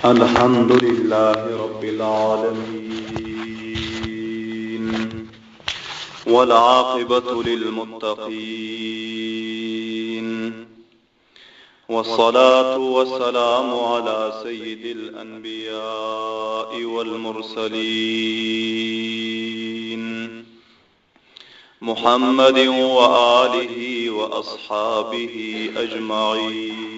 الحمد لله رب العالمين، والعاقبة للمتقين، والصلاة والسلام على سيد الأنبياء والمرسلين محمد وآله وأصحابه أجمعين.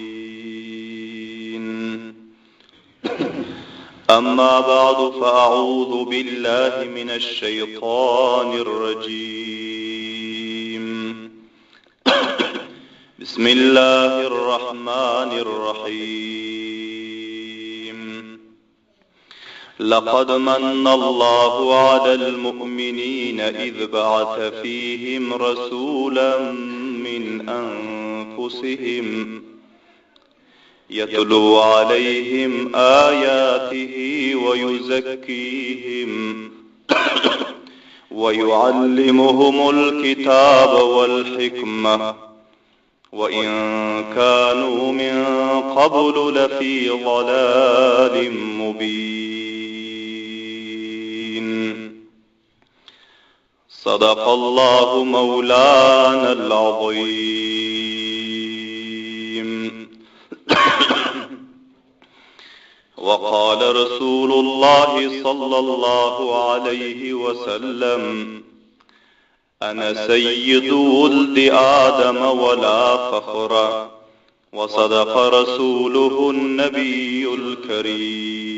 أما بعد، فأعوذ بالله من الشيطان الرجيم. بسم الله الرحمن الرحيم. لقد من الله على المؤمنين إذ بعث فيهم رسولا من أنفسهم يتلو عليهم آياته ويزكيهم ويعلمهم الكتاب والحكمة وإن كانوا من قبل لفي ضلال مبين. صدق الله مولانا العظيم. وقال رسول الله صلى الله عليه وسلم: أنا سيد ولد آدم ولا فخر. وصدق رسوله النبي الكريم.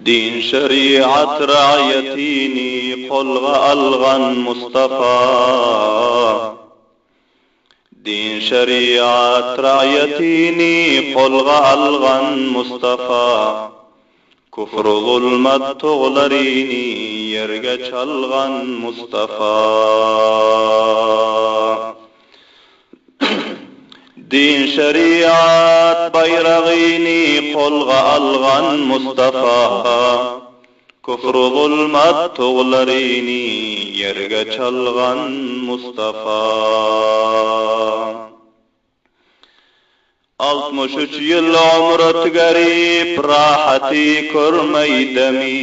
دين شريعة رعيتيني قلغ ألغن مصطفى. دين شريعة رعيتيني قلغ ألغن مصطفى. كفر ظلمة تغلريني يرجى شلغن مصطفى. دين شريعة بيرغيني قلغ ألغن مصطفى. كفر ظلمة تغلريني يرجى شلغن مصطفى. 63 yıl umret garip rahati körmey demi.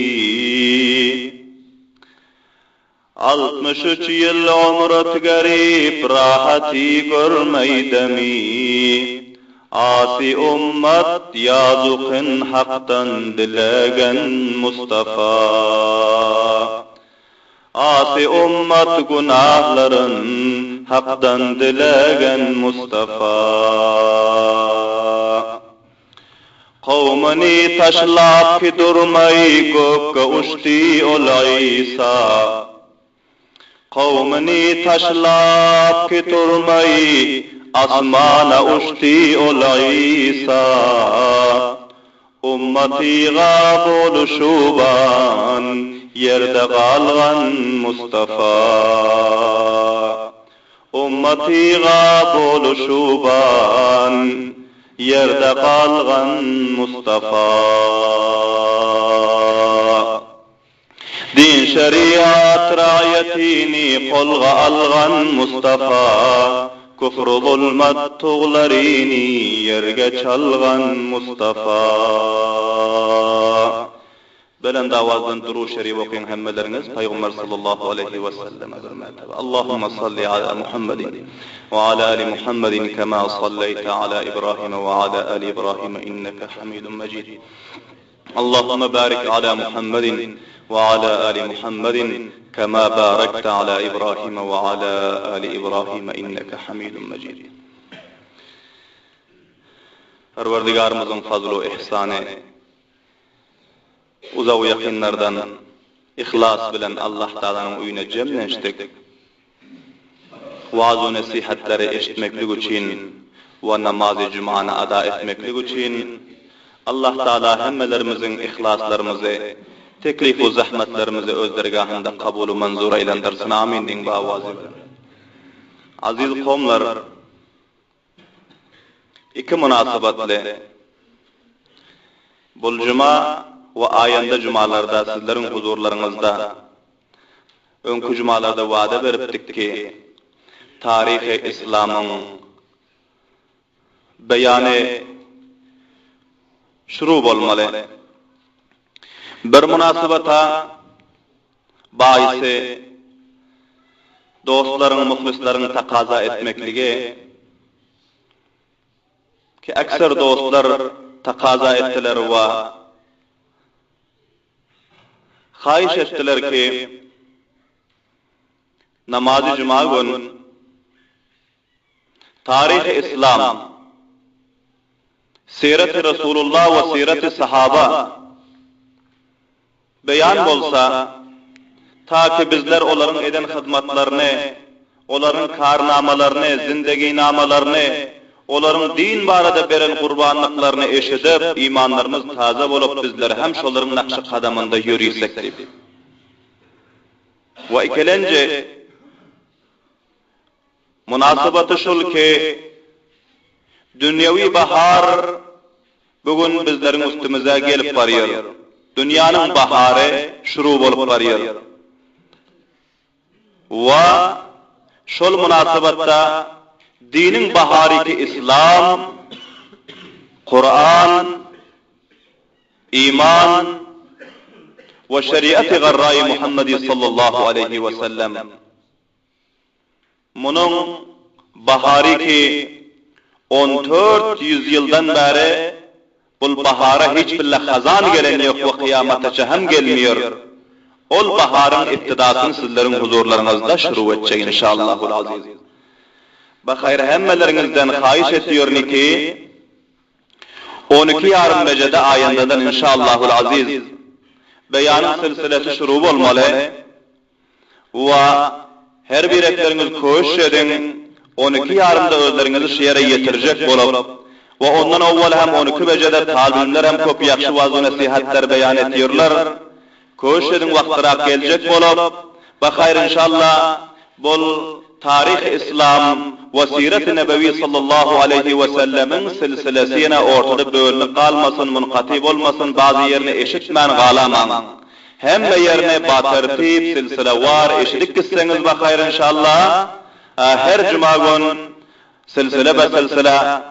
63 yıl umret garip rahati körmey demi. Asi ummet yazıkın haktan dileyen Mustafa. Asi ummet günahların haktan dileyen Mustafa. Kavmini taşlap ki durmay gökke uçti ol İsa. Kavmini taşlap ki durmay asmana uçti ol İsa. Ummeti gab oluşuban yerde kalgan Mustafa. Ummeti gab oluşuban yerde kalgan Mustafa. Din şeriat rayetini kolga algan Mustafa. Küfr zulmet tuğlarini yerge çalgan Mustafa. Belen davazdan duru şerif okuyun hemmeleriniz Peygamber sallallahu aleyhi ve selleme bir mertebe. Allahümme salli ala Muhammedin ve ala ali Muhammedin kema salleyte ala İbrahim ve ala ali İbrahim inneke hamidun mecid. Allahümme barik ala Muhammedin ve ala ali Muhammedin kema barakte ala İbrahim ve ala ali İbrahim inneke hamidun mecid. Perverdigarımızın fazlu ihsanı uzav yakinlardan ihlas bilen Allah Teala'nın uyuna cemleştik. Vaaz-ı nasihatleri eşitmeklik için ve namaz-ı cuma'nı ada etmeklik için Allah Teala hemmelerimizin ihlaslarımızı, teklif-u zahmetlerimizi öz dergahında kabulü manzur eylendirsin. Amin din bavazı. Aziz kavmlar, iki münasebetli bul cuma ve ayanda cumalarda sizlerin huzurlarınızda önkü cumalarda vaade veriptik ki tarih-i İslam'ın beyanı şuru bolmaly. Bir münasabata baýsy dostlaryň, muhlislaryň takaza etmekligi ki ekser dostlar takaza ettiler we haýyş etdiler ki namazı cuma gün tarih-i İslam, siret-i Resulullah ve siret-i sahaba beyan bolsa, ta ki bizler olaryň eden hyzmatlaryny, olaryň karnamalaryny, zindeginamalaryny, olaryň din barada beren gurbanlyklaryny eşidip, imanlarymız taza bolup bizler hem şolaryň nakşy kadamynda ýürýsek diýip. Ve ikelence munasabaty şol ki dünýäwi bahar bugün bizleriň üstümize gelip barýar. Dünýäniň bahary şuru bolup barýar. Wa şol munasabatda diniň bahary ki İslam, Kur'an, iman ve şeriat-ı garra-i Muhammedi sallallahu aleyhi ve sellem. Munun bahary ki 1400 ýyldan beri bul bahara hiç bille hazan gelen yok ve kıyamataça hem gelmiyor. Ol baharın iptidasyny sizlerin huzurlarınızda şuru etjek inşallahul aziz. Bahayr hemmeleringizden haýyş etýärni ki 12 yarım mecede ayındadan inşallahul aziz beyanın silsilesi şuru bolmaly we her bir ekleriniz köş edin 12 yarımda özlerinizi şeýere ýetirjek bolup ve ondan awval hem 12 mecede talimler hem köp ýakşy waz we nasihatler beyan etýärler. Köş edin wagtyrak geljek bolup bahayr inşallah bol tarih-i İslam ve siret-i nebevi sallallahu aleyhi ve sellemin silsilesine ortada bölünip kalmasın, munkatib olmasın, bazı yerine eşitmen galaman. Hemme yerine batertip silsile var, eşitlik gitseniz bakayır inşallah. Her cuma gün silsile be silsile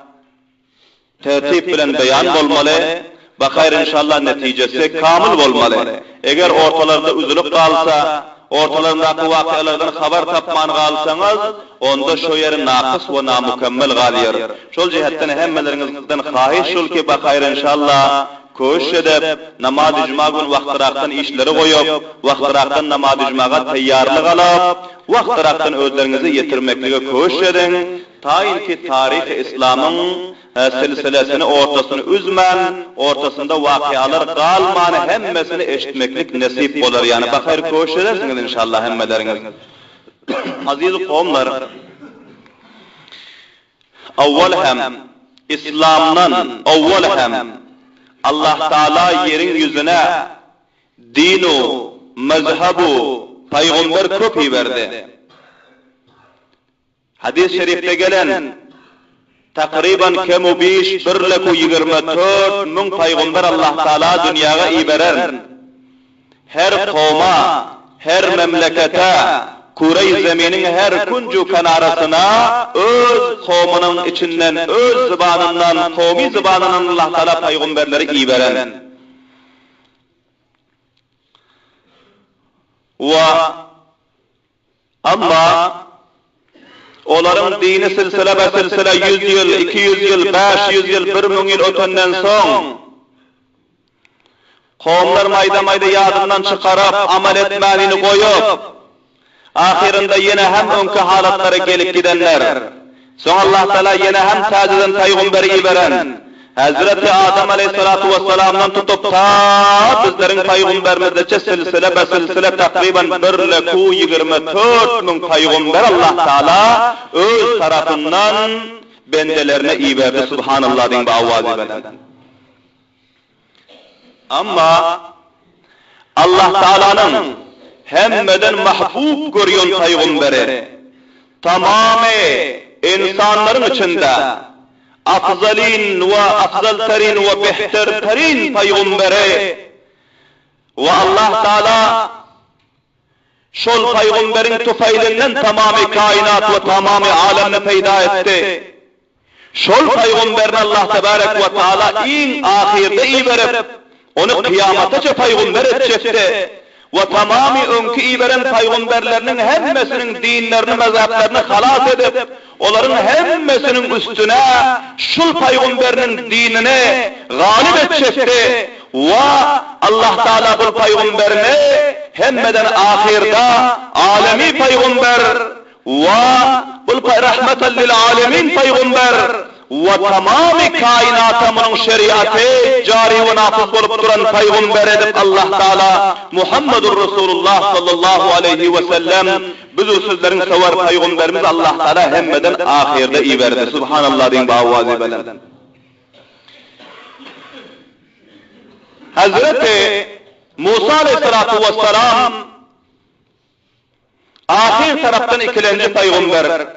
tertip bilen beyan bolmaly. Bakayır inşallah neticesi kamil bolmaly. Eger ortalarda üzülüp kalsa, ortalarındaki wakialardan habar tapman galsanız, onda şo ýeri nakys we namukemmel galýar. Şol jihatdan hemmeleringizden haýyş şol ki bakayır inşallah köş edip namaz cuma gün wagtyrakdan işleri goýup, wagtyrakdan namaz cumaga taýýarlyk alıp, wagtyrakdan özlerinizi ýetirmeklige köş edin. Taýin ki tarih-i İslam'ın silsilesini ortasyny üzmen, ortasında wakialar galmany hemmesini eşitmeklik nesip bolar. Yani bakayır köş edersiniz inşallah hemmeleriniz. Aziz kavmlar, awwal hem İslam'dan awwal hem Allah Taala yerin yüzüne dinu, mezhebu, peygamber köp berdi. Hadis-i şerifte gelen takriban kemu 1,24 min peygamber Allah Taala dünýäge iberen. Her kowma, her memlekete, kuray zeminin her kuncu kanarasına öz kowmunyň içinden, öz zıbanından, kowmi zıbanından Allah Taala peygamberleri iberen. Wa amma olaryň dini silsile be silsile 100 ýyl, 200 ýyl, 500 ýyl, 1000 ýyl ötenden soň kowmlar maýda-maýda ýadyndan çykaryp, amal etmälini goýup, ahirinde ýene hem öňki halatlary gelip gidenler. Soň Allah Taala ýene hem täzeden peýgamberi iberen. Hazreti Adam aleyhissalatu vesselamdan tutup ta bizleriň peýgamberimizde silsile be silsile takriban 1,24 min peýgamber Allah Taala öz tarapyndan bendelerine iberdi subhanallah diýip awaz beren. Amma Allah Taala'nın hemmeden mahbub görýän peýgamberi tamamy insanların içinde afzalin ve afzaltarin ve behtertarin peygamberi ve Allah Taala şol peygamberin tufaylinden tamamı kainat ve tamamı alemni peyda etti. Şol peygamberini Allah tebarek ve taala in ahirde iberip onu kıyamataca peygamber edecekti. Ve tamamı önkü iberen peygamberlerinin hemmesinin dinlerini, mezheplerini halas edip onların hemmesinin üstüne şul peygamberinin dinini galip edecekti. Ve Allah Teala bu peygamberini hemmeden ahirde alemi peygamber ve bu rahmeten lil alemin peygamber ve tamamı kainata bunun şeriatı cari ve nafız olup duran peygamber edip Allah Teala Muhammedur Resulullah sallallahu aleyhi ve sellem biz sözlerin sever peygamberimiz Allah Teala hemmeden ahirde iyi verdi. Subhanallah deyin bağvazi belen. Hazreti Musa aleyhissalatu vesselam ahir taraftan ikinci peygamber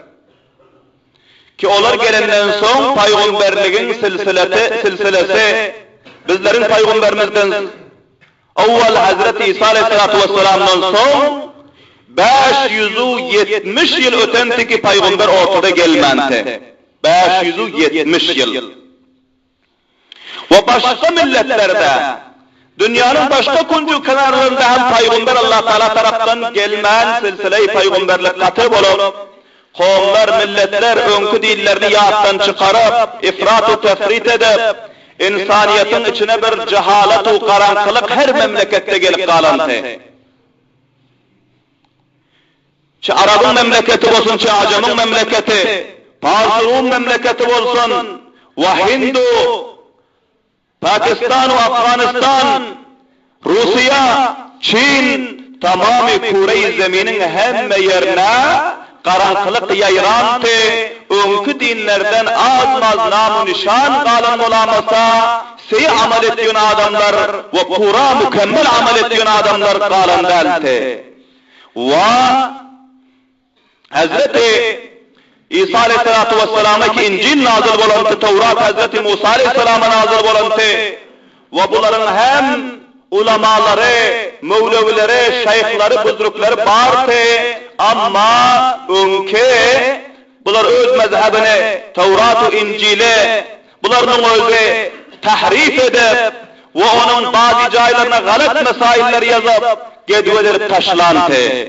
ki onlar gelenden son peygamberliğin silsilesi bizlerin peygamberimizden evvel Hazreti İsa aleyhissalatu vesselam'dan son 570 yıl ötenteki peygamber ortada gelmenti. 570 yıl. Ve başka milletlerde dünyanın başka kuncu kenarlarında hem peygamber Allah Teala taraftan gelmen silsile-i peygamberlik katı olup kavimler, milletler önkü dillerini yağıttan çıkarıp ifrat-ı tefrit edip insaniyetin içine bir cehalet-u karanlık her memlekette gelip kalantı. Çi Arap'ın memleketi olsun, çi Acam'ın memleketi, Pars'ın memleketi olsun, ve Hindu, Pakistan ve Afganistan, Rusya, Çin, tamamı kure-i zeminin hem yerine karanlık yayrantı, önkü dinlerden az namı nişan kalan olamasa, sey amel ettiğin adamlar ve pura mükemmel amel ettiğin adamlar kalan delti. Ve Hazreti İsa aleyhissalatu vesselam'a ki İncil nazil bolantı, Tevrat Hazreti Musa aleyhissalama nazil bolantı ve bunların hem ulamaları, mevlevileri, şeyhleri, buzrukları bartı ama önke bunlar öz mezhebini, Tevrat-ı İncil'i bunların özü tahrif edip ve onun bazı caylarına galet mesailler yazıp gedveleri taşlantı.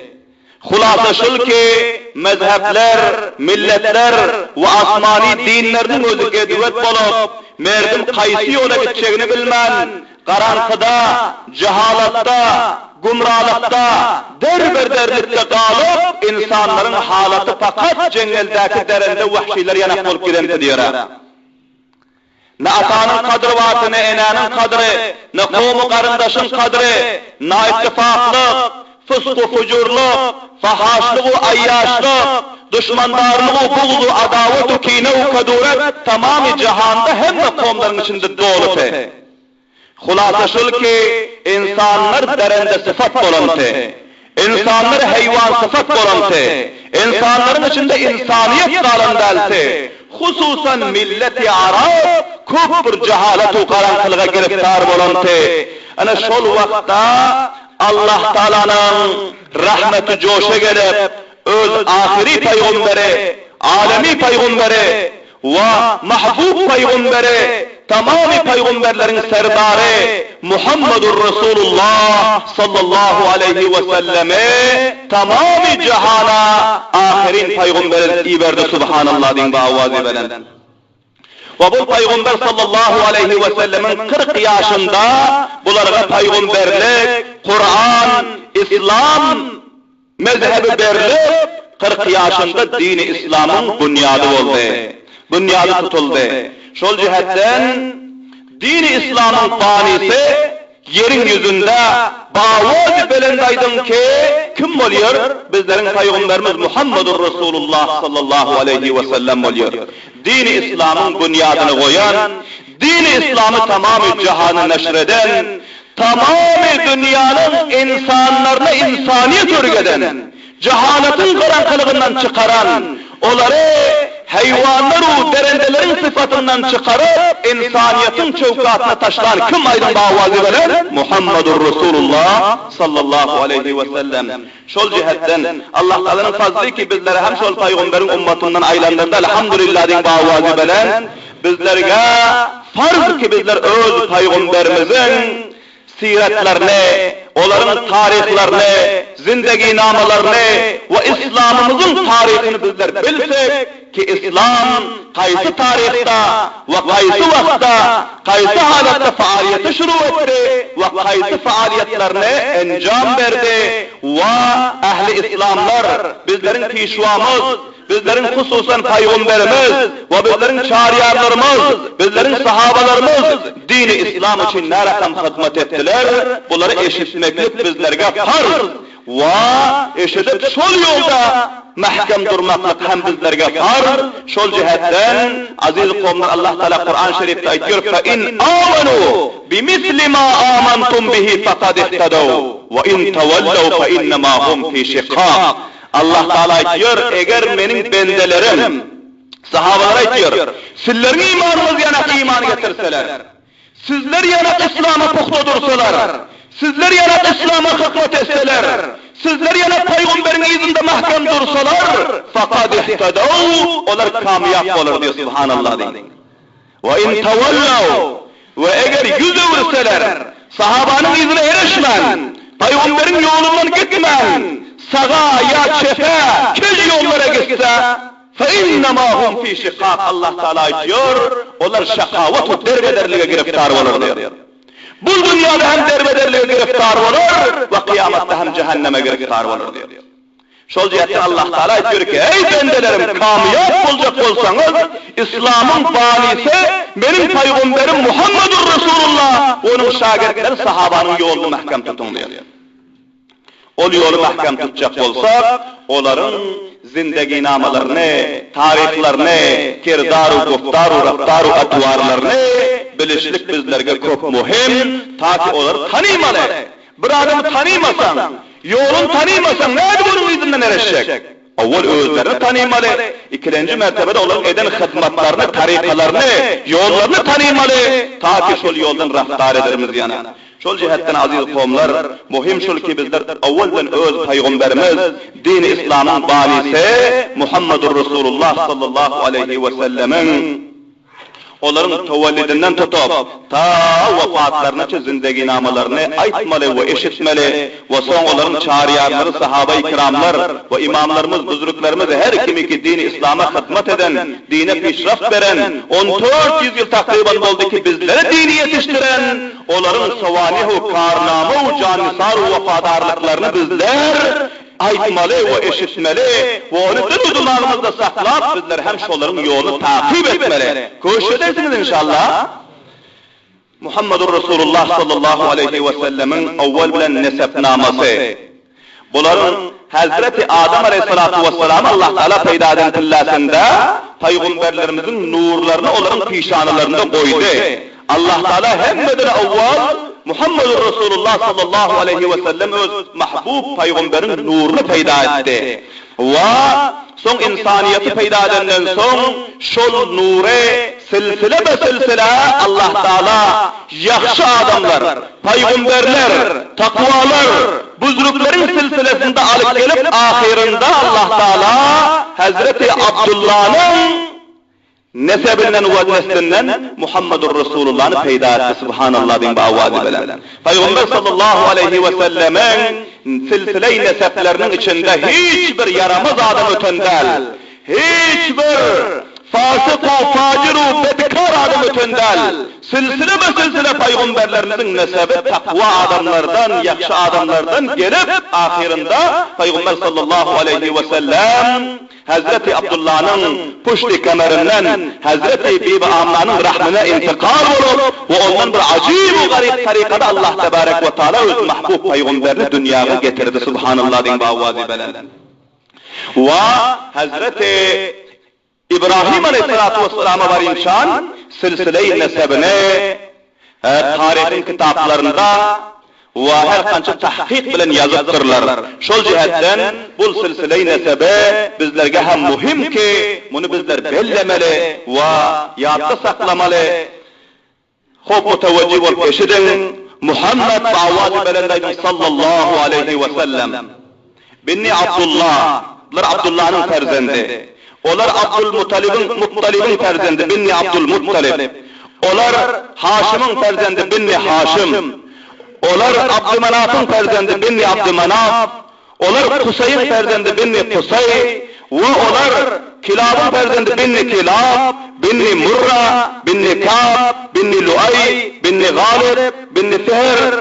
Hulasa şul ki mezhepler, milletler ve asmani dinlerinin özü gedvet bolup merdim kaysi yola gideceğini bilmen, karanlıkta, cehalatta, gumralıkta, derberderlikte kalıp insanların halatı fakat cengeldeki derinde vahşiler yanak olup gidemdi diyor. Ne atanın kadri vatı, ne enanın kadri, ne kavmu karındaşın kadri, ne ittifaklık, fısku fucurluk, fahaşlık, ayyaşlık, düşmandarlık, buğdu, adavet, kine, kaduret, tamamı cihanda hem de kavimlerin içinde dolup. Hulasa şul ki insanlar derinde sıfat bolantı, insanlar hayvan sıfat bolantı, insanların içinde insaniyet kalan delti, hususan milleti Arap küfür cehalet-u karanlığa giriftar bolantı. Ana şol vakta Allah Teala'nın rahmeti coşa gelip öz ahiri peygamberi, alemi peygamberi ve mahbub peygamberi, tamamı peygamberlerin serdarı Muhammedur Resulullah sallallahu aleyhi ve selleme tamamı cihana ahirin peygamberi iberdi. Subhanallah din bağvazi belen. Ve bu peygamber sallallahu aleyhi ve sellemin 40 yaşında bunlara peygamberlik, Kur'an, İslam mezhebi verilip 40 yaşında dini İslam'ın bunyadı oldu. Bunyadı tutuldu. Şol cihetten dini İslam'ın banisi yerin yüzünde bağlı belendaydın ki kim oluyor? Bizlerin peygamberimiz Muhammedur Resulullah sallallahu aleyhi ve sellem oluyor. Dini İslam'ın bunyadını koyan, dini İslam'ı tamamı cihanı neşreden, tamamı dünyanın insanlarına insaniyet örgeden, cehaletin karanlığından çıkaran, onları hayvanları perindelerin sıfatından çıkarıp insaniyetin çevkatına taşılan kim aydın bağvazı veren? Muhammedur Resulullah sallallahu aleyhi ve sellem. Şol cihetten Allah Teala'nın fazlı ki bizlere hem şol peygamberin ummatından aylanlarda elhamdülillah din bağvazı veren bizlerge farz ki bizler öz peygamberimizin siretlerini, onların tarihlerini, zindagi namalarını ve İslam'ımızın tarihini bizler bilsek ki İslam kaysı tarihte ve kaysı vakta, kaysı halatta faaliyete şuru etti ve kaysı faaliyetlerine encam verdi ve ehli İslamlar bizlerin pişvamız, bizlerin hususan peygamberimiz ve bizlerin çağrıyarlarımız, bizlerin sahabalarımız dini İslam için ne rakam hizmet ettiler, bunları eşitmeklik bizlerge farz ve eşitip şol yolda mahkem durmaklık hem bizlerge farz. Şol cihetten aziz kavmler Allah Teala Kur'an-ı Şerif'te aytıyor فَاِنْ آمَنُوا بِمِثْلِ مَا آمَنْتُمْ بِهِ فَقَدْ اِهْتَدَوْا وَاِنْ تَوَلَّوْا فَاِنَّمَا هُمْ فِي شِقَاقٍ. Allah Teala diyor, eğer benim bendelerim, sahabalara diyor, sizlerin imanınız yanak iman getirseler, sizler yanak İslam'a puhta dursalar, sizler yanak İslam'a hizmet etseler, sizler yanak peygamberin izinde mahkem dursalar, fakat ihtedav, onlar kamyap olur diyor subhanallah deyin. Ve in tevallav, ve eğer yüz övrseler, sahabanın izine erişmen, peygamberin yolundan gitmen, sağa ya çepe, kez yollara gitse, فَاِنَّمَا هُمْ فِي شِقَاقٍ. Allah Teala diyor, onlar şakavat-ı derbederliğe giriftar olur diyor. Bu dünyada hem derbederliğe giriftar olur ve kıyamette hem cehenneme giriftar olur diyor. Şol cihetten Allah Teala diyor ki, ey bendelerim kamiyat olacak olsanız, İslam'ın banisi benim peygamberim Muhammedur Resulullah, onun şagirdleri sahabanın yolunu mahkem tutun diyor. O yolu mahkem tutacak olsak, onların zindagi namalarını, tarihlerini, kirdaru, guftaru, raftaru, atvarlarını bilişlik bizlerge çok muhim, ta ki onları tanımalı. Bir adamı tanımasan, yolunu tanımasan, neydi bunun izinden erişecek? Avval özlerini tanımalı, ikinci mertebede onların eden hizmetlerini, tarikalarını, yollarını tanımalı, ta ki şol yoldan raftar ederimiz yana. Şol cihetten aziz kavmlar, muhim şol ki bizler avvaldan öz peygamberimiz, din-i İslam'ın banisi Muhammedur Resulullah sallallahu aleyhi ve sellemin onların tevellidinden tutup ta vefatlarına zindagi namalarını aytmalı ve eşitmeli ve son onların çağrıyarları, sahabe-i kiramlar ve imamlarımız, büzrüklerimiz her kimi ki din-i İslam'a hizmet eden, dine pişraf veren, 1400 yıl takriben oldu ki bizlere dini yetiştiren, onların savanihu, karnamı, canisar vefadarlıklarını bizler aytmalı ve eşitmeli ve onu dil udumağımızda saklap bizler hem şoların yolunu takip etmeli. Koşu edersiniz inşallah. Muhammedur Resulullah sallallahu aleyhi ve sellemin evvel bilen nesepnaması. Bunların Hazreti Adem aleyhissalatu vesselam Allah Teala peyda eden tillasında peygamberlerimizin nurlarını onların pişanlarında koydu. Allah Teala hemmeden evvel Muhammedur Resulullah sallallahu aleyhi ve sellem öz mahbub peygamberin nurunu peyda etti. Ve son insaniyeti peyda edenden son şol nure silsile be silsile Allah Teala yaxşı adamlar, peygamberler, takvalar, büzrüklerin silsilesinde alıp gelip ahirinde Allah Teala Hazreti Abdullah'ın nesebinden ve neslinden Muhammedur Resulullah'ını peyda etti. Subhanallah bin ba'avazi belen. Peygamber sallallahu aleyhi ve sellemin silsile-i neseplerinin içinde hiçbir yaramaz adam ötendel, hiçbir fasık-ı facir-u bedkar adam ötendel, silsile ve silsile peygamberlerimizin nesebi takva adamlardan, yakşı adamlardan gelip ahirinde Peygamber sallallahu aleyhi ve sellem Hazreti Abdullah'ın puşti kemerinden Hazreti Bibi Amna'nın rahmine intikal olup ve ondan bir acib-u garip tarikada Allah tebarek ve teala öz mahbub peygamberini dünyaya getirdi. Subhanallah din ba'avazi belen. Ve Hazreti İbrahim aleyhissalatu vesselam'a var imşan silsile-i nesebine tarihin kitaplarında ve her kança tahqiq bilen yazıptırlar. Şol cihetten bul silsile-i nesebe bizlerge hem muhim ki bunu bizler bellemeli ve yadda saklamalı. Hop mutevecci olup eşidin Muhammed ba'avazi belendaydın sallallahu aleyhi ve sellem. Binni Abdullah, bunlar Abdullah'ın ferzendi. Olar Abdülmuttalib'in ferzendi, Binni Abdülmuttalib. Olar Haşim'in ferzendi, Binni Haşim. Olar Abdümanaf'ın ferzendi, Binni Abdümanaf. Olar Kusay'ın ferzendi, Binni Kusay. Ve olar Kilab'ın ferzendi, Binni Kilab. Binni Murra, Binni Ka'b, Binni Lu'ay, Binni Galib, Binni Fihr,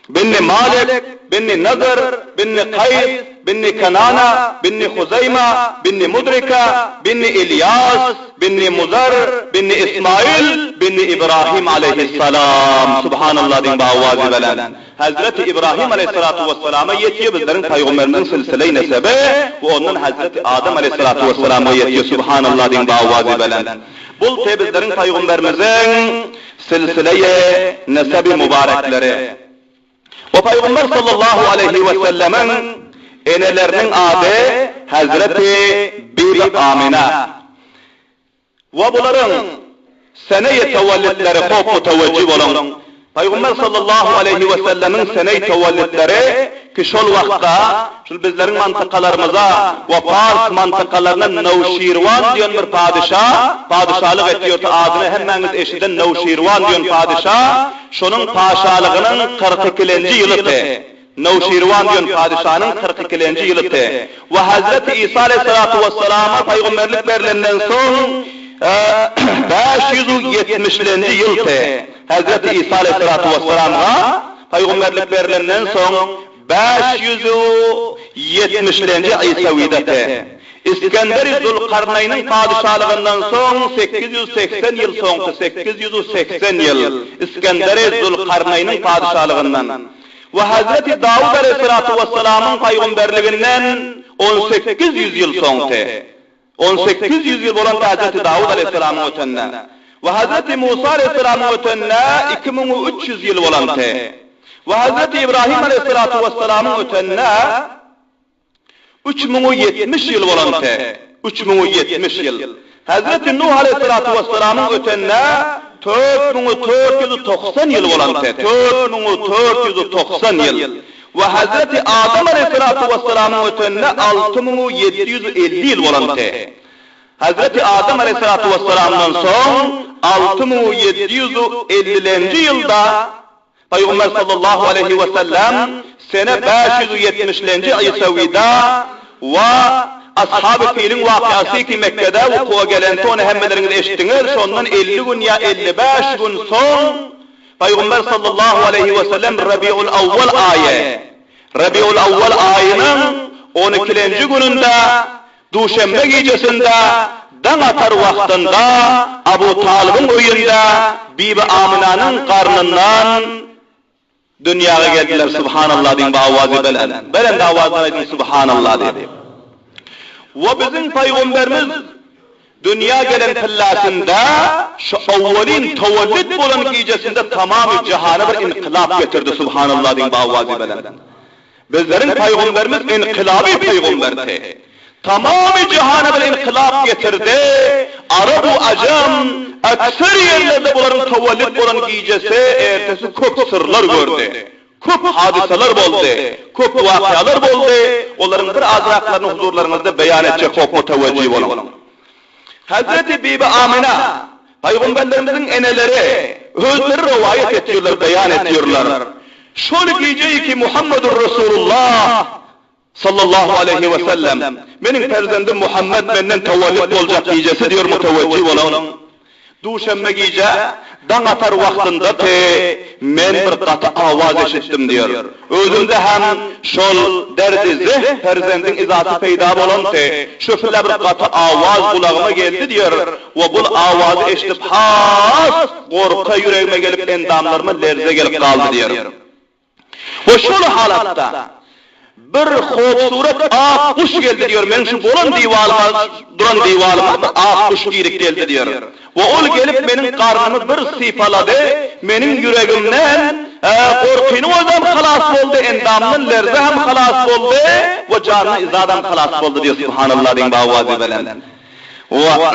Binni Malik, Binni Nazır, Binni Kays, Binni Kanana, Binni Huzayma, Binni Mudrika, Binni İlyas, Binni Muzar, Binni İsmail, Binni İbrahim aleyhisselam. Subhanallah din ba'avazi belen. Hazreti İbrahim aleyhissalatu vesselam'a yetiyor bizlerin peygamberinin silsile-i nesebe ve onun Hazreti Adem aleyhissalatu vesselam'a yetiyor. Subhanallah din ba'avazi belen. Bul bizlerin peygamberimizin silsile-i nesebi mübarekleri. O Peygamber sallallahu aleyhi ve sellemin enelerinin adı Hazreti Bibi Amine. Ve bunların sene-i tevellidleri hop müteveccih olun. Peygamber sallallahu aleyhi ve sellemin sene-i tevellidleri ki şol vakta, şol bizlerin mantıkalarımıza ve Fars mantıkalarına Nevşirvan diyen bir padişahlık ediyordu. Adını hemmeniz eşiden Nevşirvan diyen padişah, şunun paşalığının 42. yılıdı. Nevşirvan diyen padişahının 42. yılıdı. Ve Hazreti İsa aleyhissalatu vesselam'a peygamberlik verilenden son 570. yıldı. Hazreti İsa aleyhissalatu vesselam'a peygamberlik verilenden son 570. İsavi'de. İskender-i Zülkarneyn'in padişahlığından son 880 yıl sondu. 880 yıl. İskender-i Zülkarneyn'in padişahlığından. Ve Hazreti Davud aleyhissalatu vesselam'ın peygamberliğinden 1800 yıl sondu. 1800 yıl olan Hazreti Davud aleyhisselam'ın ötenne. Ve Hazreti Musa aleyhisselam'ın ötenne 2300 yıl olantı. Ve Hazreti İbrahim aleyhissalatu vesselam'ın ötenne 3070 yıl olantı. 3070 yıl. Hazreti Nuh aleyhissalatu vesselam'ın ötenne 4490 yıl olantı. 4490 yıl. Ve Hazreti Adem aleyhissalatu vesselam'ın ötenne 6750 yıl olantı. Hazreti Adem aleyhissalatu vesselam'dan son 6750. yılda Peygamber sallallahu aleyhi ve sellem sene 570. İsavi'da ve Ashab-ı Fil'in vakıası ki Mekke'de vuku'a gelenti onu hemmeleriniz eşittiniz. Sondan 50 gün ya 55 gün son Peygamber sallallahu aleyhi ve sellem Rabi'ul Avval ayının 12. gününde Duşembe gecesinde dan atar vaktinde Abu Talib'in oyunda Bibi Amine'nin karnından dünyaya geldiler. Subhanallah din ba'avazi belen. Belen de avazına edin Subhanallah dedi. Ve bizim Peygamberimiz dünya gelen pillasında şu evvelin tevellid olan gecesinde tamamı cihana bir inkılap getirdi. Subhanallah din ba'avazi belen. Bizlerin Peygamberimiz inkılabi peygamberdi. Tamamı cihana bir inkılap getirdi. Arab-ı Acam ekser yerlerde bunların tevellid olan gecesi ertesi çok sırlar gördü. Çok hadiseler oldu. Çok vakıalar oldu. Onların bir azraklarını huzurlarınızda beyan edecek çok müteveccih olun. Hazreti Bibi Amine Peygamberlerimizin eneleri özleri rivayet ediyorlar, beyan ediyorlar. Şöyle geceyi ki Muhammedur Resulullah sallallahu aleyhi ve sellem benim ferzendim Muhammed benden tevellid olacak gecesi diyor müteveccih olun. Duşembe gece dan atar vaktinde men bir katı avaz işittim diyor. Özümde hem şol derdi zeh ferzendin izatı peyda bolan şöyle bir katı avaz kulağıma geldi diyor. Ve bu avazı eşitip has korku yüreğime gelip endamlarıma lerze gelip kaldı diyor. Ve şol halatta bir xo'surat ak kuş geldi diyor. Men şu bolan divalma duran divalma ak kuş girik geldi diyor. Ve ol gelip benim karnımı bir sifaladı. Benim yüreğimden Korkyny özüm halas boldy, endamyň lerze hem halas boldy we janyny izadam halas boldy diýip subhanallah diýen bawazy bilen. Wa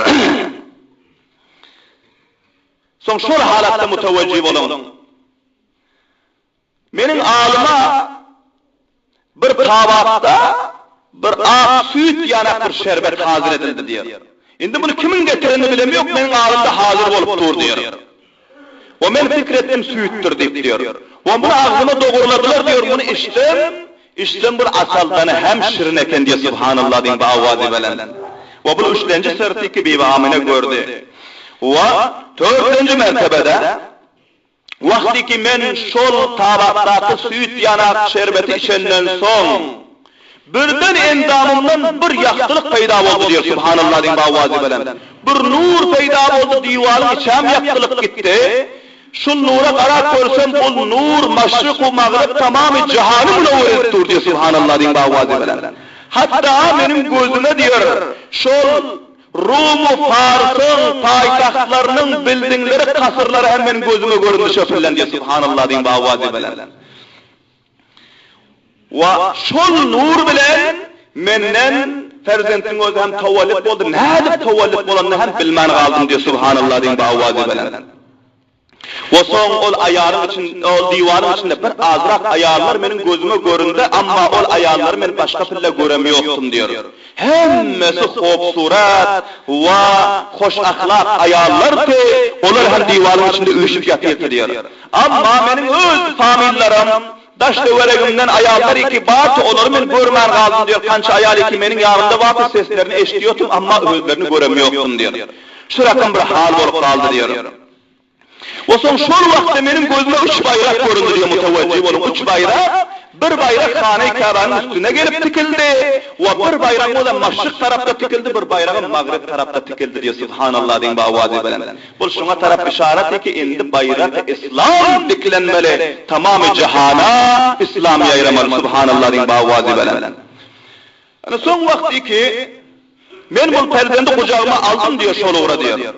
soň şol halatda mutawajjih bolan. Meniň alyma bir tabakda bir ak süýt ýanak bir şerbet hazır edildi diýer. Indi bunu kimin getirenini bilemiyorum, meniň alymda hazır bolup dur diýer. O men fikir etdim süýtdir diýip diýer. O bunu agzyma dogurladylar diýer, bunu içdim bir asaldan hem şirin eken diýip subhanallah diýen bawazy bilen. O bu üçlenji sertiki bir amine gördü. Wa 4-nji mertebede wagtiki men şol tabakdaky süýt ýanak şerbeti içenden soň birden endamymdan bir ýaktylyk peýda boldy diýer subhanallah diýen bawazy bilen. Bir nur peýda boldy, diýwalyň içäm ýaktylyk gitdi. Şol nura garap görsem bul nur maşryk we magrib tamamy jahany munawwar etdir diýer subhanallah diýen bawazy bilen. Hatta benim gözüme diýer şol Rum we Farsyň paýtahtlarynyň bildingleri, kasırlary hem benim gözüme göründü şöpülen diýer subhanallah diýen bawazy bilen. Wa şol nur bilen menden ferzendiň özü hem tawallit boldy. Näde tawallit bolandy hem bilmän galdym diýer subhanallah diýen bawazy bilen. Wa soň ol aýalyň için, ol diýwaryň içinde bir azrak aýallar meniň gözüme göründü, amma ol aýallar men başga pille göremiýokdum diýer. Hemmesi hopsurat wa hoş ahlak aýallar ki, olar hem diýwaryň içinde öýüşip ýatýardy diýer. Amma meniň öz famillarym daş döweregimden aýallar iki bat, olary men görmän galdym diýer. Kança aýal iki meniň ýagymda wagt seslerini eşdiýotdum, amma özlerini göremiýokdum diýer. Şu rakam bir hal bolup galdy diýer. O soň şol wagtda meniň gözüme 3 bayrak göründü diýip mutawajjih bolup 3 bayrak, bir bayrak Hany Ka'banyň üstüne gelip tikildi we bir bayrak ola maşryk tarapda tikildi, bir bayrak magrib tarapda tikildi diýip subhanallah diýen bawazy bilen. Bu şoňa tarap işaret ki endi bayrak İslam dikilenmeli, tamamy jahana İslam ýaýramaly subhanallah diýen bawazy bilen. Ana soň wagty ki men bu perdendi gujagıma aldım diýer şol ura diýer.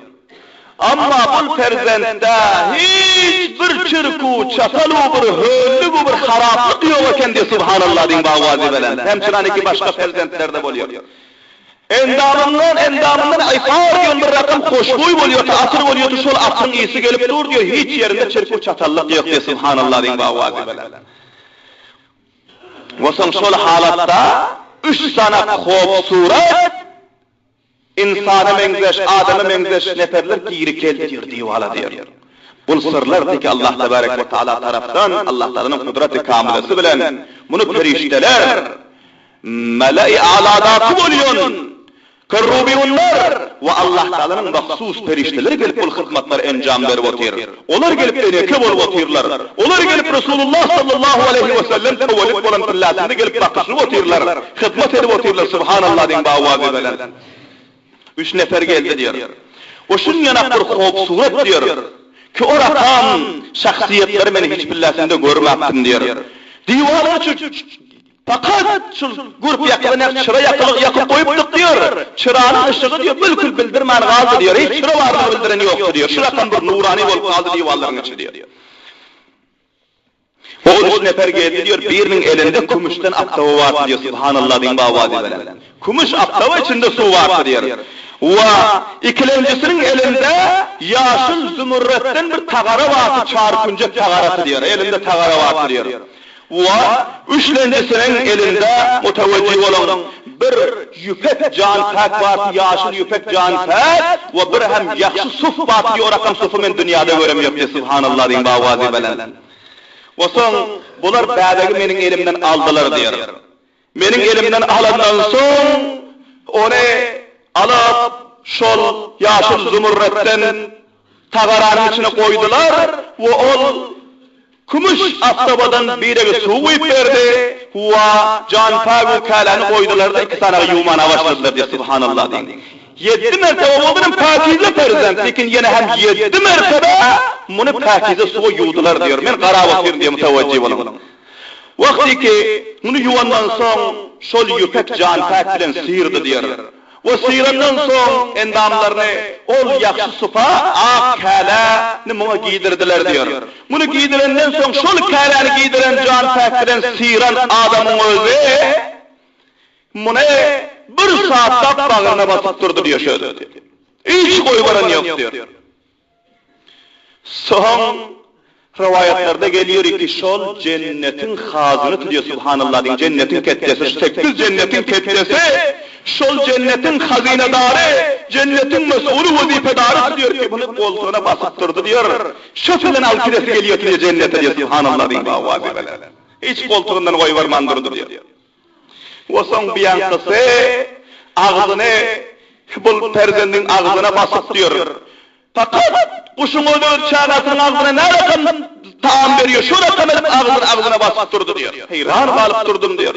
Amma bu perzende hiç bir çırku, çatalu, bir höllü, bir haraplık yok eken diye subhanallah diýen bawazy bilen. Hem çyraniki başka perzentlerde bolýar. Endamından aýfar diýen bir rakam hoşboý bolýar, atyr bolýar, şol atyň isi gelip dur diýer. Hiç yerinde çırku, çatallyk ýok diye subhanallah diýen bawazy bilen. Wa soň şol halatda 3 sana hopsurat insana mengzeş, adama mengzeş neferler giri keldir diýwala diýer. Bu sırlar ki Allah tebarek ve taala tarapdan, Allah Taala'nın kudreti kamilesi bilen bunu perişteler mela'i aladatı bolýan, kerrubiyunlar ve Allah Taala'nın mahsus perişteleri gelip bu hyzmatlar enjam berip otyr. Olar gelip eneke bolup otyrlar. Olar gelip Resulullah sallallahu aleyhi ve sellem tawallit bolan pillatynda gelip bakyşyp otyrlar. Hyzmat edip otyrlar subhanallah diýen bawazy bilen. 3 nefer geldi diyor. O şun yanak bir hopsurat diyor. Ki o rakam şahsiyetleri beni hiç billasında görmektim diyor. Divanı fakat şu grup yakılına çıra yakıp koyuptuk diyor. Çıranın ışığı diyor bülkül bildirmen kaldı diyor. Hiç çıra varlığı bildiren yoktu diyor. Şu rakam bir nurani olup kaldı divanların içi diyor. O 3 nefer geldi diyor. Birinin elinde kumuştan aptava vardı diyor. Subhanallah diýen bawazy bilen. Kumuş aptava içinde su vardı diyor. Wa ikilencisinin elinde yaşıl zümürretten bir tagara vardı, çarpınca tagarası diyor. Elinde tagara vardı diyor. Wa üçlencisinin elinde mutawajjih bolan bir yüpek canpek vardı, yaşıl yüpek canpek ve bir hem ýaxşy suf vardı diyor. Rakam sufu men dünyada göremiyorum diyor. Subhanallah diýen bawazy bilen. Wa soň bular bädegi meniň elimden aldylar diyor. Meniň elimden alandan soň onu alıp şol yaşıl zümürretten tagaranın içine koydular ve ol kumuş aftabadan birege su koyup berdi ve canpagu kalany koydular da 2 tane yumana başladılar diye subhanallah diýen. 7 mertebe boldyň pakize perzent, lekin ýene hem 7 mertebe muny pakize suwa ýuwdylar diýer. Men garap otyr diye mutawajjih bolam. Wagty ki muny ýuwandan soň şol ýüpek canpak bilen sıyırdı diýer. Ve sıyrandan son endamlarını ol yakşı supa ak kâlâni muna giydirdiler diyor. Bunu giydirenden son şol kâlâni giydiren can fektiren sıyran adamın özü muna bir saatte bağına basıp durdu diyor şöyle. Hiç koyvaran yok diyor. Son rivayetlerde geliyor ki şol cennetin hazını diyor subhanallah diyor. Cennetin kettesi, 8 cennetin kettesi şol cennetin hazinedarı, cennetin mesulü vazifedarı diyor ki bunu koltuğuna basıp durdu diyor. Şöfelen alkidesi geliyor diyor cennete diyor subhanallah diyor vazifeler. Hiç koltuğundan koyvarmandırdı diyor. O son bir yankısı ağzını bu perzendin ağzına basıp diyor. Fakat kuşun ödür çağatının ağzına ne rakam taam veriyor, şu rakam edip ağzına basıp durdu diyor. Heyran kalıp durdum diyor.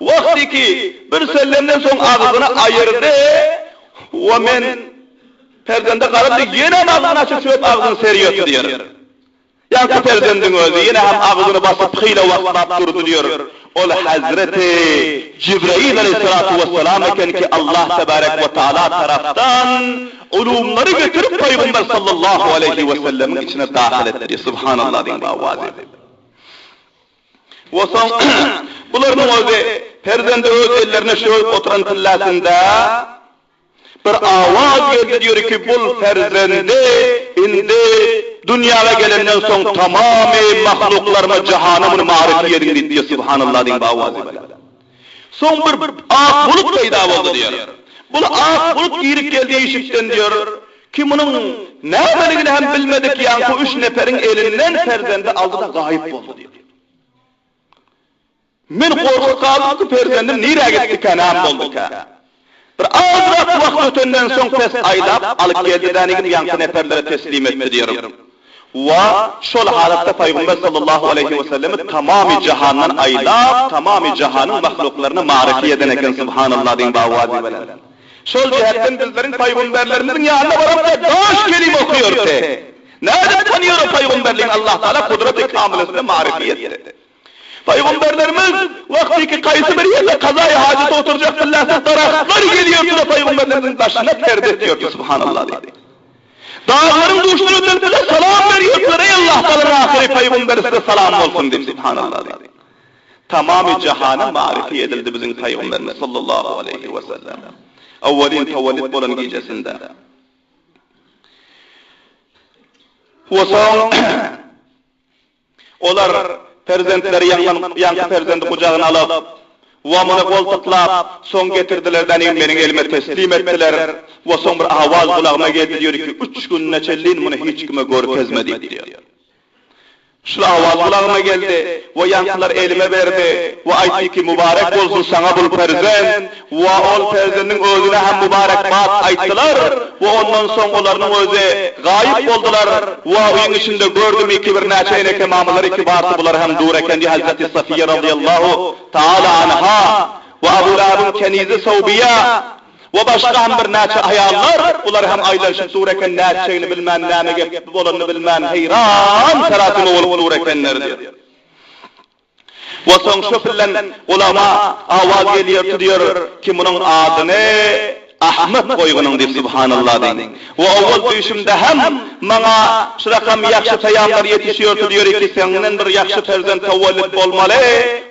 Vakti ki bir sellemden son ağzını ayırdı ve men perdende kalıp yine ağzını açıp söyleyip ağzını seriyordu diyor. Yankı perdendin özü yine hem ağzını basıp hıyla vakit durdu diyor. Ol Hazreti Cibril aleyhissalatu vesselam eken ki Allah tebarek ve teala taraftan ulumları götürüp Peygamber sallallahu aleyhi ve sellemin içine dahil etti. Subhanallah din bavazi. Ve son bunların özü perzende öz ellerine şöyle oturan tillasında bir avaz geldi diyor ki bul perzende indi dünyaya gelenden son tamamı mahluklarına cehennemin marifiyetini diyor subhanallah din bavazi. Son bir ak bulut peyda oldu diyor. Bu ak bulut girip geldiği işitten diyor ki bunun ne belirli hem bilmedik yani bu 3 neferin elinden perzende aldı da gayip oldu diyor. Men korkup kaldı perzendim nereye gitti kanam oldu ka. Bir azrak vakit ötenden son pes aylap alıp geldi danigin yankı neferlere teslim etti diyorum. Ve şol halatta Peygamber sallallahu aleyhi ve sellemi tamamı cihandan aylap, tamamı cihanın mahluklarını marifi eden eken subhanallah din bavazi velen. Şol cihetten bizlerin peygamberlerimizin yanına varıp da daş kelim okuyor te. Nerede tanıyor o peygamberliğin Allah Teala kudret-i kamilesine marifiyet etti. Peygamberlerimiz vakti ki kayısı bir yerle kazaya hacete oturacak Allah'ın tarafları geliyordu da Peygamberlerimizin başına perde ediyordu subhanallah diye. Dağların duşları ötesine selam veriyordular ey Allah Teala'nın ahiri Peygamber size selam olsun diye subhanallah diye. Tamamı cihana marifi edildi bizim Peygamberimiz sallallahu aleyhi ve sellem. Evvelin tevellid olan gecesinde. Ve son olar perzentleri yankı perzendi kucağına alıp vamını koltuklap son getirdiler benim elime teslim ettiler ve son bir avaz kulağıma geldi diyor ki 3 gün neçelliğin bunu hiç kime görkezmedik diyor. Şu avaz kulağıma geldi ve yankılar elime verdi ve aytti ki mübarek olsun sana bu perzent ve ol perzendin özüne hem mübarek bat ayttılar ve ondan son onların özü gayip oldular ve oyun içinde gördüm iki bir neçeyne kemamalar iki bartı bular hem dur ekendi Hazreti Safiye radıyallahu ta'ala anha ve Abu Lahab'ın kenizi Savbiye ve başka hem bir neçe ayallar ular hem aylaşıp dur eken neçeyini bilmen nâme gepip olanını bilmen heyran tarafını olup dur ekenler diyor. Ve son şöpillen ulama avaz geliyor diyor ki bunun adını Ahmet koygunun deyip subhanallah deyin. Ve evvel duyuşumda hem bana şu rakam yakşı peyamlar yetişiyordu diyor ki senin bir yakşı perzent tevellid olmalı.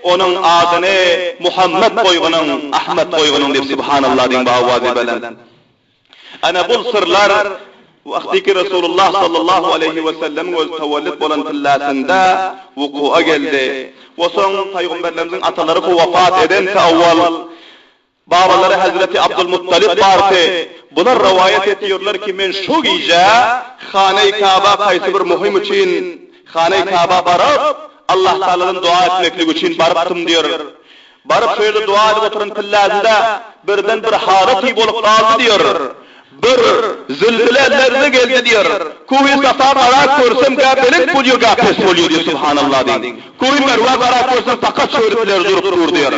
Onun adını Muhammed koygunun, Ahmet koygunun deyip subhanallah deyin bu avazı belen. Ana bu sırlar vakti ki Resulullah sallallahu aleyhi ve sellem'in öz tevellid olan tillasında vuku'a geldi. Ve son Peygamberlerimizin ataları bu vefat eden evvel babaları Hazreti Abdülmuttalib vardı. Bunlar rivayet ediyorlar ki men şu gece Hane-i Kaaba kaysı bir muhim için Hane-i Kaaba barıp Allah Teala'nın dua etmeklik için barıptım diyor. Barıp şöyle dua edip oturun tillazında birden bir harati bulup kaldı diyor. Bir zilzilelerine geldi diyor. Kuvi Safa barak görsem benim buluyor pes oluyor diyor subhanallah deyin. Kuvi Merve barak görsem fakat şöhretler durup dur diyor.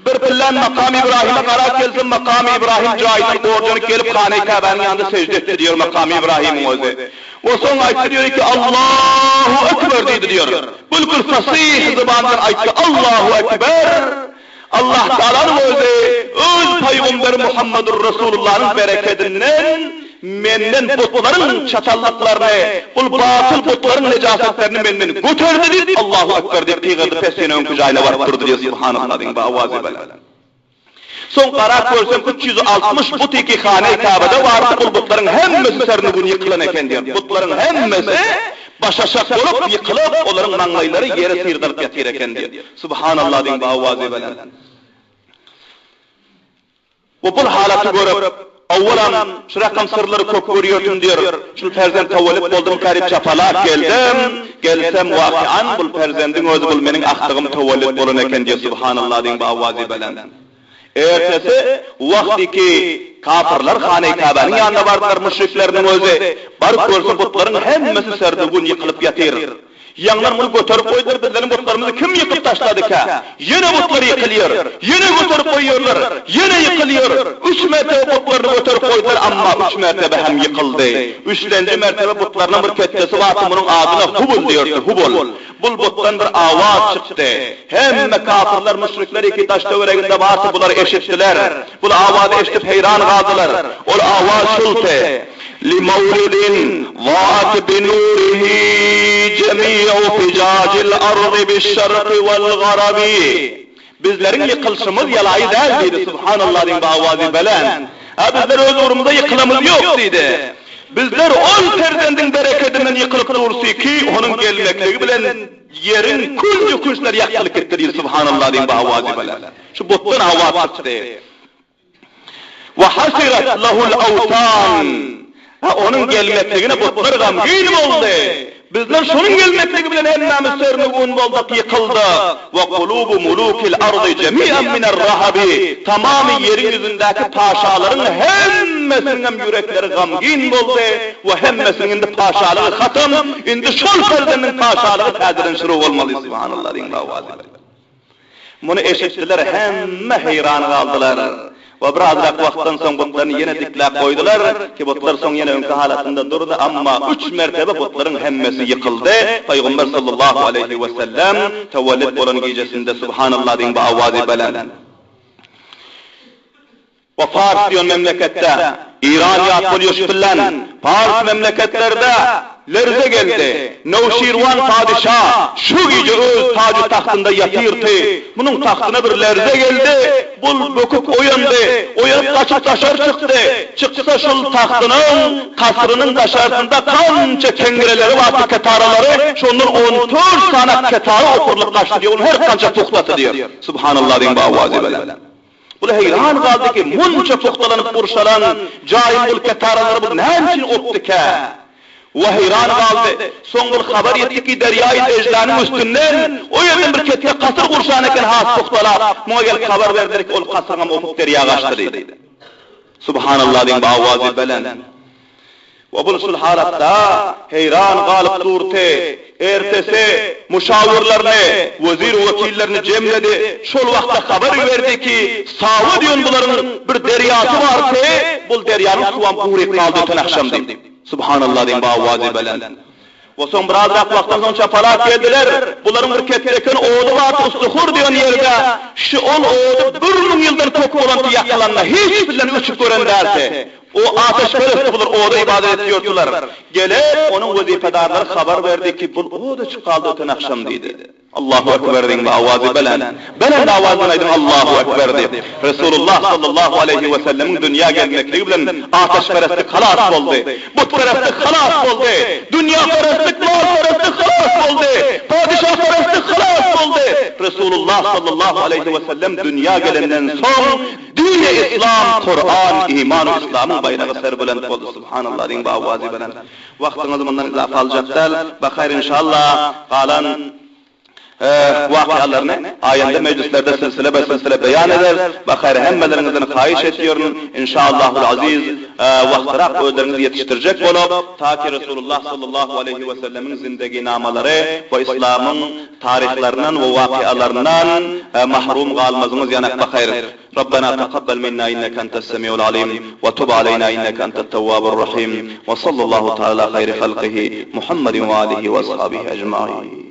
Bir pillan makam-ı İbrahim'e karar gelsin, makam-ı İbrahim cahiden borcunu gelip Hane-i Kabe'nin yanında secde etti diyor makam-ı İbrahim'in özü. O son ayette diyor ki Allahu Ekber dedi diyor. Bülkül fasih zıbandan ayette Allahu Ekber. Allah Teala'nın özü öz Peygamber Muhammedur Resulullah'ın bereketinden menden butların çatallıklarını, bu batıl butların necasetlerini menden götürdü deyip Allahu Ekber deyip kıyırdı pesene önkü jayına varıp durdu diye subhanallah deyin avazi belen. Son karar görsem 360 but iki hane-i Kabe'de vardı, bu butların hemmesi sernugunu yıkılan eken diyor. Butların hemmesi başaşak olup yıkılıp onların manglayları yere sıyırdırıp yatır eken diyor. Subhanallah deyin avazi belen. Bu halatı görüp avvalan şu rakam sırları çok görüyorsun diyor. Şu perzent tavalip oldum karib çapalak gelsem vakian bu perzendin özü bul menin ahtığım tavalip olun eken diyor subhanallah deyin avazi belen. Ertesi vaktiki kafirler Hane-i Kabe'nin yanında vardılar müşriklerinin özü. Barıp görse butların hemmesi serdugun yıkılıp yatır. Yanlar bunu götürüp koydular, bizlerin butlarımızı kim yıkıp taşladı ki? Yine butları yıkılıyor, yine götürüp koyuyorlar, yine yıkılıyor. 3 mertebe butlarını götürüp koydular ama 3 mertebe hem yıkıldı. 3. mertebe butlarına bir kettesi vardı, bunun adına Hubul diyordu, Hubul. Bu buttan bir avaz çıktı. Hem kafirler, müşrikler iki taşta öreginde varsa bunları eşittiler. Bu avazı eşitip heyran kaldılar. O avaz şultu. لمولد ضاءت بنوره جميع فجاج الأرض بالشرق والغرب. Bizlerin yıkılışımız yalayı değil dedi subhanallah din avazi belen. Bizler öz uğrumuzda yıkılamız yok dedi. Bizler on perzendin bereketinden yıkılıp dursu ki onun gelmekliği bilen yerin kulcu kuşlar yakılık ettirir subhanallah din avazi belen. Şu bottan avaz çıktı. Ve hasirat lahul avtan. Onun gelmekliğine butlar gamgin oldu. Bizler şunun gelmekliği bilen hennamiz sernugûn olduk, yıkıldı. Ve kulubu mulukil ardı cemiyen minerrahabi. Tamamı yerin yüzündeki paşaların hemmesinin yürekleri gamgin oldu. Ve hemmesinin de paşalığı hatam. Indi şol ferdenin paşalığı tadirin şuruv olmalı. Subhanallah din avazi. Bunu eşittiler, hemme heyranı kaldılar. Ve birazcık vakitten son butlarını yine diklap koydular ki butlar son yine önkü halatında durdu ama 3 mertebe butların hemmesi yıkıldı. Peygamber sallallahu aleyhi ve sellem tevellit olan gecesinde subhanallah din bu avazi belen. Ve Fars diyor memlekette, İran yapılıyor şüphilen, Fars memleketlerde lerze geldi. Nevşirvan padişah şu gece öz tacı tahtında yatırdı. Bunun tahtına bir lerze geldi. Bul böküp oyandı. Oyanıp kaçıp taşar çıktı. Çıksa şu tahtının, kasrının taşarında kanca kengireleri vardı, ketaraları. Şunun 14 tane ketara okurlup kaçtı diyor. Onu her kanca tuhtası diyor. Subhanallah din bağvazi belen. Bu heyran kaldı ki bunca tuhtalanıp burşalan cahil bul ketaraları bu ne için optu ki? Ve heyran kaldı. Son bir haber yetti ki Deryayı Ecdan'ın üstünden o yerden bir ketke kasır kurşan eken has tuhtala. Muğel haber verdiler ki ol kasırgam opuk derya kaçtı dedi. Subhanallah din bağvazi belen. Ve bu halatta heyran kalıp durdu. Ertesi müşavirlerini, vezir vekillerini cemledi. Şol vakta haber verdi ki Sağı diyon bunların bir deryası vardı. Bu deryanın suvan buğrek kaldı öten akşam dedi. Subhanallah din bağvazi belen. Ve son biraz vaktan son çapalak geldiler. Bunların bir ketreken oğdu var, ustuhur diyon yerde. Şu ol oğdu 1000 yıldan çok olan yakılanla hiç bilen uçup gören derse. O ateşperest bulur, oğda ibadet ediyordular. Gelip onun vazifedarları haber verdi ki bu oğda çıkaldı öten akşam dedi. Allahu Ekber din avazi belen. Belen avazına edin Allahu Ekber dedi. Resulullah sallallahu aleyhi ve sellemin dünya gelmekliği bilen ateşperestlik halas oldu. Butperestlik halas oldu. Dünya perestlik, mal perestlik halas oldu. Padişah perestlik halas oldu. Resulullah sallallahu aleyhi ve sellem dünya gelenden son din-i İslam, Kur'an, iman-ı İslam'ın bayrağı serbülent oldu. Subhanallah din bağvazi belen. Vaktiniz bundan izafe alacaklar. Bakayır inşallah kalan vakialarını ayette meclislerde silsile beyan eder. Bakayır hemmelerinizden kahiş ediyorum. İnşallahul aziz vaktırak özlerinizi yetiştirecek olup ta ki Resulullah sallallahu aleyhi ve sellemin zindagi namaları ve İslam'ın tarihlerinden ve vakialarından mahrum kalmazımız yanak bakayır. ربنا تقبل منا إنك أنت السميع العليم وتب علينا إنك أنت التواب الرحيم وصلى الله تعالى خير خلقه محمد وآله وأصحابه أجمعين.